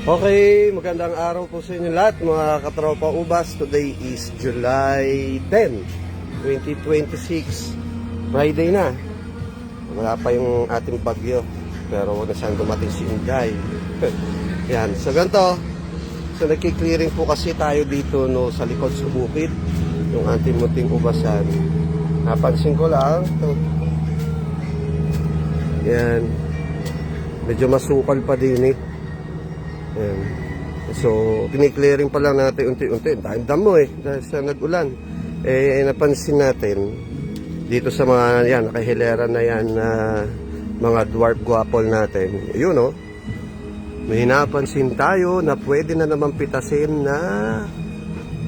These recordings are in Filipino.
Okay, magandang araw po sa inyo lahat mga katropa ubas. Today is July 10, 2026. Friday na. Wala pa yung ating bagyo, pero wag na saan dumating si Inday. Yan, so ganito. So nagki-clearing po kasi tayo dito no, sa likod sa bukid, yung ating munting ubasan. Napansin ko lang ito. Yan, medyo masukal pa din eh. Yan. So kini-clearing pa lang natin unti-unti. Dahil damo eh, dahil sa nag-ulan. Napansin natin dito sa mga yan, nakahilera na yan na mga dwarf guapol natin. Yun oh, may napansin tayo na pwede na naman pitasin na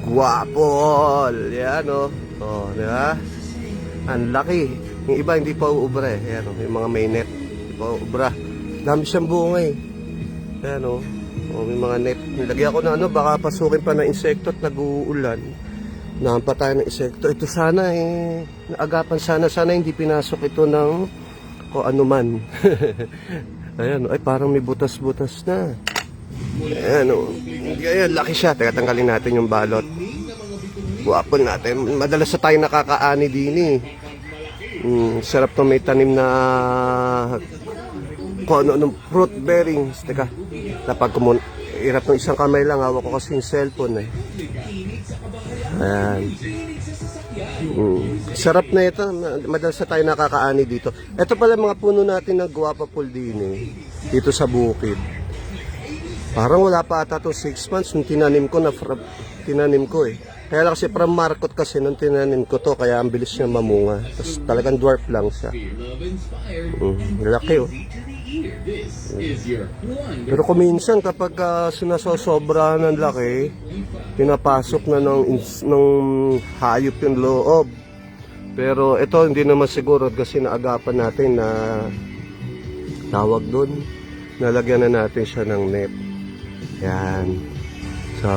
guapol. Yan oh, oh, di ba? Ang laki. Yung iba hindi pa uubra eh. Yan oh, yung mga may net hindi pa uubra. Dami siyang bunga eh. Yan oh, oh, may mga net. Nilagyan ko na ano, baka pasukin pa ng insekto at nag-uulan. Nahampa tayo ng insekto. Ito sana eh, naagapan sana hindi pinasok ito ng kung ano man. Ayan, ay parang may butas-butas na. Ayan o. Ayan, laki siya. Teka, tanggalin natin yung balot. Guwapol natin. Madalas na tayo nakakaani din eh. Sarap to, may tanim na kung ano, fruit bearings. Teka, napag hirap ng isang kamay lang. Hawak ko kasi yung cellphone eh. Ayan. Sarap na ito. Madalas na tayo nakakaani dito. Ito pala mga puno natin ng guwapa puldini dito sa bukid. Parang wala pa ata itong 6 months nung tinanim ko tinanim ko eh. Kaya lang kasi from market kasi nung tinanim ko to, kaya ang bilis niya mamunga. Tapos talagang dwarf lang siya. Laki oh. Pero kung minsan kapag sinasosobra ng laki, pinapasok na ng hayop yung loob. Pero ito hindi naman siguro kasi naagapan natin na tawag doon. Nalagyan na natin siya ng net. Yan. So,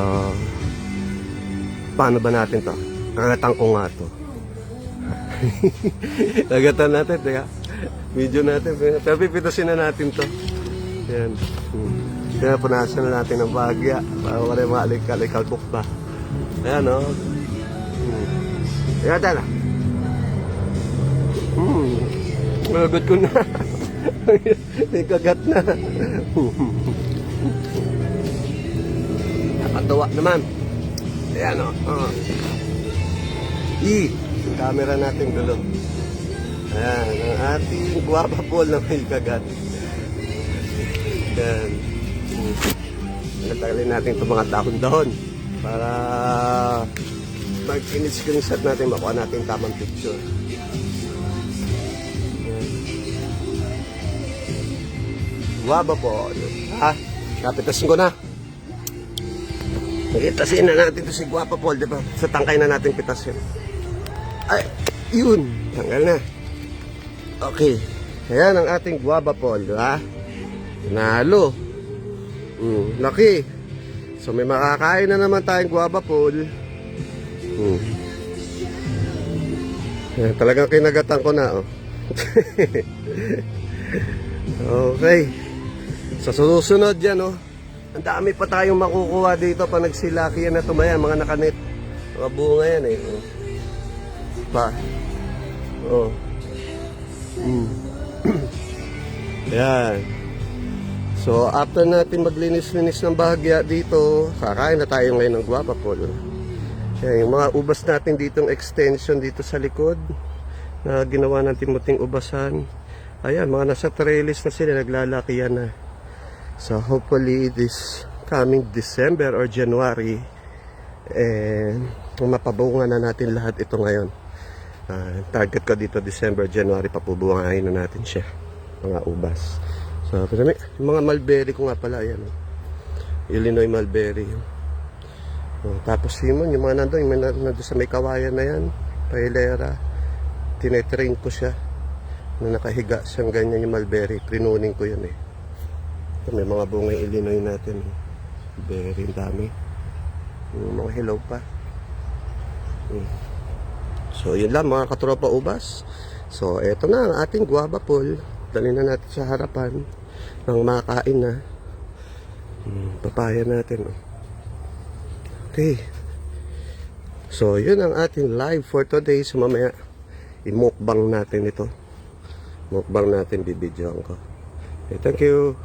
paano ba natin to? Kagatan ko nga to. Kagatan natin, teka. Video natin. Pero pipitasin na natin to. Yan. Kaya punasan na natin ng bahagya. Para wala yung mga alikal-alikal pa. Ayan o. Ayan na. Malagot ko na. May kagat na. Nakatuwa naman. Ayan o. Yung camera natin dulo. Ayan, ang ating guwapa ball na may kagat. Ayan. Natagalin natin itong mga dahon-dahon para mag-screenshot natin, makuha natin tamang picture. Ayan. Guwapa ball. Ha? Kapitasin ko na. Pitasin na natin ito si guwapa ball, diba? Sa tangkay na natin pitasin. Ay, yun. Tanggal na. Okay. Ayan ang ating guava pol, ha? Nalo. Laki. So may makakain na naman tayong guava pol. Ayan, talagang kinagatan ko na, oh. Okay. Sa susunod yan, oh. Ang dami pa tayong makukuha dito pa nagsilaki yan na tumayan, mga nakanet. Mga bunga yan, eh. Oh. Pa. Oh. Yan. So after natin maglinis-linis ng bahagya dito, kakain na tayo ngayon ng guwapa po. Yan, yung mga ubas natin ditong extension dito sa likod na ginawa ng timuting ubasan. Ayan, mga nasa trellis na sila, naglalaki yan na. So hopefully this coming December or January mapabunga na natin lahat ito ngayon. Target ko dito December, January, papubuhayin na natin siya, mga ubas. So mga mulberry ko nga pala yan, Illinois mulberry. Tapos yung mga nandun sa may kawayan na yan, pailera, tinetrain ko siya na nakahiga siyang ganyan yung mulberry. Prinuning ko yun eh. May mga bunga Illinois natin, very dami, mga hilaw pa. So yun lang mga katropa ubas. So eto na ang ating guava pol. Dali na natin sa harapan ng makain na. Papaya natin. Oh. Okay. So, yun ang ating live for today. So, mamaya, i-mukbang natin ito. Mukbang natin, bibidyoan ko. Okay, thank you.